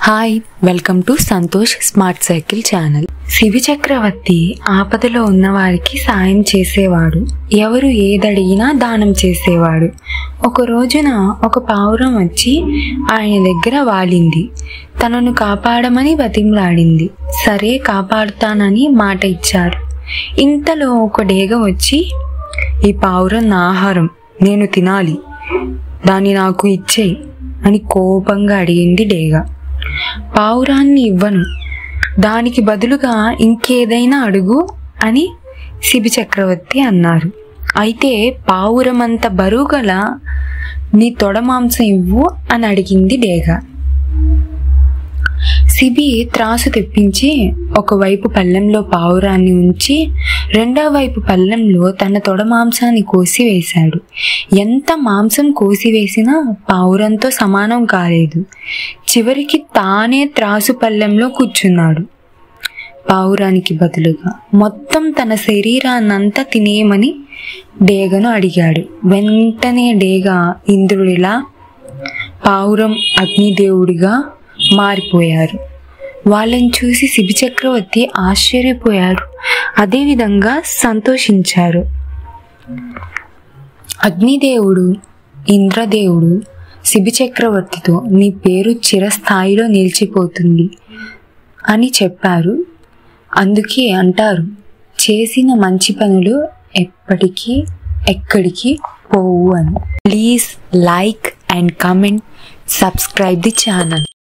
Hi, welcome to Santosh smart cycle channel. Shibi Chakravarthi ఆపదలో ఉన్న వారికి సాయం చేసేవాడు. ఎవరు ఏదడిగినా దానం చేసేవాడు. ఒక రోజున ఒక పావురం వచ్చి ఆయన దగ్గర వాలింది. తనను కాపాడమని బతిమలాడింది. సరే, కాపాడుతానని మాట ఇచ్చారు. ఇంతలో ఒక డేగ వచ్చి, ఈ పావురం నా ఆహారం, నేను తినాలి, దాన్ని నాకు ఇచ్చేయి అని కోపంగా అడిగింది డేగ. పావురాన్ని ఇవ్వను, దానికి బదులుగా ఇంకేదైనా అడుగు అని శిబి చక్రవర్తి అన్నారు. అయితే పావురమంత బరువు గల నీ తొడ మాంసం ఇవ్వు అని అడిగింది డేగ. శిబి త్రాసు తెప్పించి ఒకవైపు పళ్ళెంలో పావురాన్ని ఉంచి రెండో వైపు పళ్ళెంలో తన తొడ మాంసాన్ని కోసివేశాడు. ఎంత మాంసం కోసివేసినా పావురంతో సమానం కాలేదు. చివరికి తానే త్రాసు పళ్ళెంలో కూర్చున్నాడు. పావురానికి బదులుగా మొత్తం తన శరీరాన్నంతా తినేయమని డేగను అడిగాడు. వెంటనే డేగ ఇంద్రుడిలా, పావురం అగ్నిదేవుడిగా మారిపోయారు. వాళ్ళని చూసి శిబి చక్రవర్తి ఆశ్చర్యపోయారు. అదేవిధంగా సంతోషించారు. అగ్నిదేవుడు, ఇంద్రదేవుడు శిబి చక్రవర్తితో నీ పేరు చిరస్థాయిలో నిలిచిపోతుంది అని చెప్పారు. అందుకే అంటారు, చేసిన మంచి పనులు ఎప్పటికీ ఎక్కడికి పోవు అని. Please like and comment, subscribe the channel.